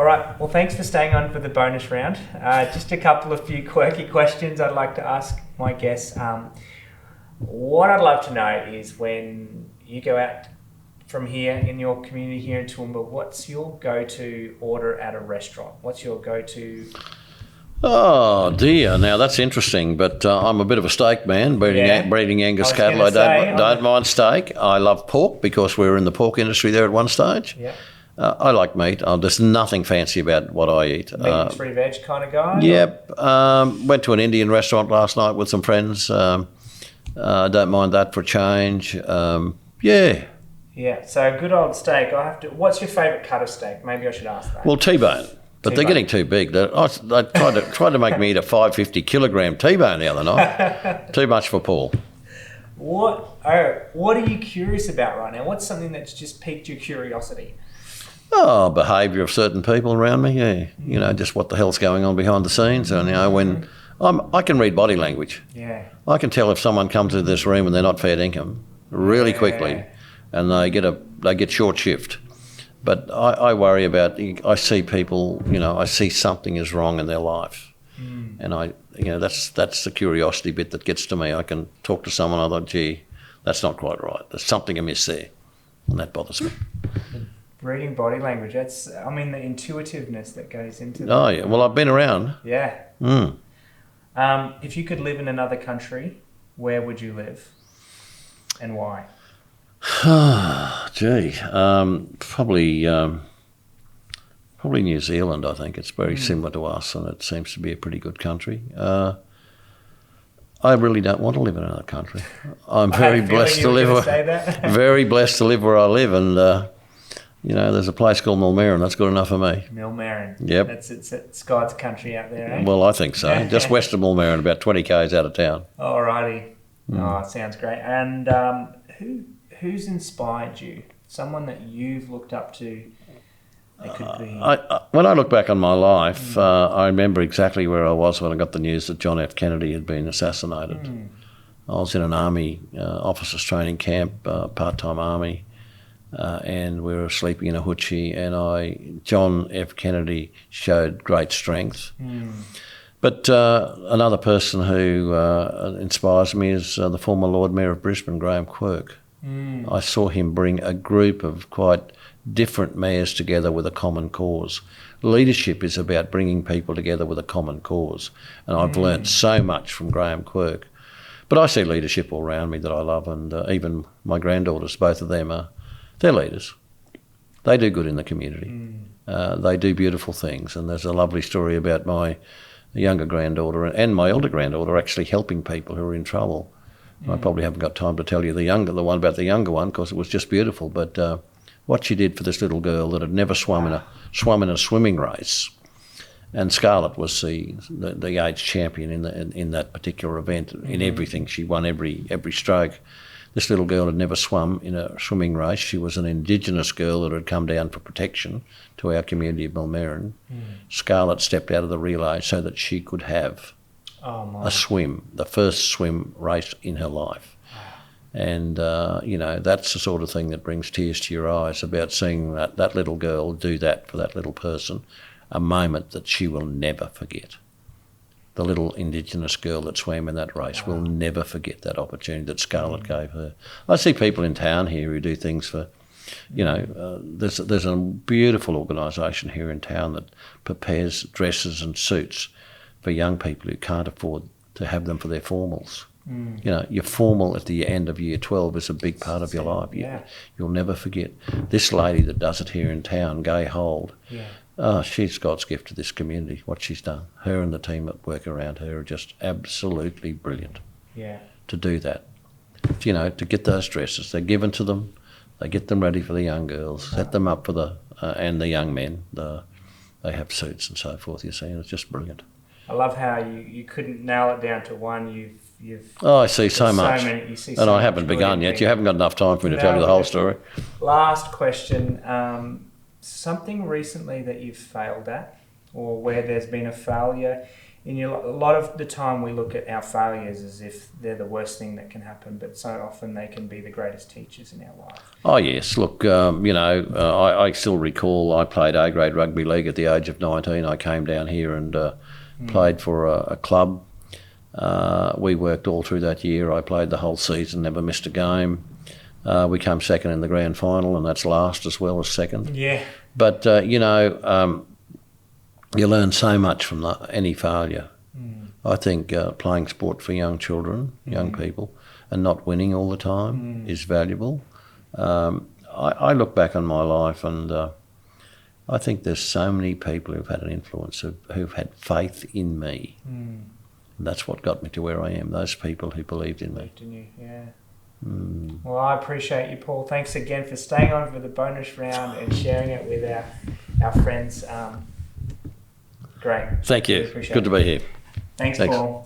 All right. Well, thanks for staying on for the bonus round. Just a couple of few quirky questions I'd like to ask my guests. What I'd love to know is when you go out from here in your community here in Toowoomba, what's your go-to order at a restaurant? What's your go-to? Oh dear, now that's interesting, but I'm a bit of a steak man, breeding Angus cattle. I don't mind steak. I love pork because we were in the pork industry there at one stage. Yeah. I like meat. There's nothing fancy about what I eat. Meat and free veg kind of guy? Yep. Went to an Indian restaurant last night with some friends. Don't mind that for a change. Yeah. Yeah, so good old steak. What's your favourite cut of steak? Maybe I should ask that. Well, T-bone. But they're getting too big. They tried to make me eat a 550 kilogram T-bone the other night. Too much for Paul. What are you curious about right now? What's something that's just piqued your curiosity? Oh, behaviour of certain people around me. Yeah, just what the hell's going on behind the scenes. And when I can read body language. Yeah. I can tell if someone comes into this room and they're not fair income really quickly, and they get short shift. But I worry about, I see people, I see something is wrong in their life. And that's the curiosity bit that gets to me. I can talk to someone, I thought, gee, that's not quite right. There's something amiss there. And that bothers me. Reading body language, the intuitiveness that goes into that. Oh, yeah. Well, I've been around. Yeah. If you could live in another country, where would you live? And why? Gee, probably New Zealand. I think it's very similar to us, and it seems to be a pretty good country. I really don't want to live in another country. I'm very blessed to live. Very blessed to live where I live, and there's a place called Millmerran. That's good enough for me. Millmerran. Yep. It's God's country out there, eh? Well, I think so. Just west of Millmerran, about 20 k's out of town. Alrighty. Oh, sounds great. And who's inspired you? Someone that you've looked up to? It could be. When I look back on my life, I remember exactly where I was when I got the news that John F. Kennedy had been assassinated. I was in an army officers training camp, part-time army, and we were sleeping in a hoochie, and John F. Kennedy showed great strength. But another person who inspires me is the former Lord Mayor of Brisbane, Graham Quirk. I saw him bring a group of quite different mayors together with a common cause. Leadership is about bringing people together with a common cause, and I've learnt so much from Graham Quirk. But I see leadership all around me that I love, and even my granddaughters, both of them, they're leaders. They do good in the community. They do beautiful things, and there's a lovely story about my younger granddaughter and my elder granddaughter actually helping people who are in trouble. I probably haven't got time to tell you the one about the younger one because it was just beautiful. But what she did for this little girl that had never swum in a swimming race, and Scarlett was the age champion in that particular event in everything. She won every stroke. This little girl had never swum in a swimming race. She was an Indigenous girl that had come down for protection to our community of Millmerran. Scarlett stepped out of the relay so that she could have a swim, the first swim race in her life. And, that's the sort of thing that brings tears to your eyes about seeing that little girl do that for that little person, a moment that she will never forget. The little Indigenous girl that swam in that race will never forget that opportunity that Scarlett gave her. I see people in town here who do things for, there's a beautiful organisation here in town that prepares dresses and suits for young people who can't afford to have them for their formals. Your formal at the end of year 12 is a big part of your life. You'll never forget. This lady that does it here in town, Gay Hold, she's God's gift to this community, what she's done. Her and the team that work around her are just absolutely brilliant to do that. To get those dresses, they're given to them, they get them ready for the young girls, set them up for and the young men. They have suits and so forth, you see, and it's just brilliant. I love how you couldn't nail it down to one. I see so much. And I haven't begun yet. You haven't got enough time for me to tell you the whole story. Last question. Something recently that you've failed at, or where there's been a failure a lot of the time we look at our failures as if they're the worst thing that can happen, but so often they can be the greatest teachers in our life. Oh yes, look, I still recall I played A-grade rugby league at the age of 19. I came down here and played for a club. We worked all through that year. I played the whole season, never missed a game. We came second in the grand final, and that's last as well as second. Yeah. But, you learn so much from any failure. I think playing sport for young children, young people, and not winning all the time is valuable. I look back on my life and I think there's so many people who've had an influence, who've had faith in me. And that's what got me to where I am, those people who believed in me. Believed in you, yeah. Well, I appreciate you, Paul. Thanks again for staying on for the bonus round and sharing it with our friends. Great. Thank you. Really appreciate Good to be here. Thanks, Thanks. Paul.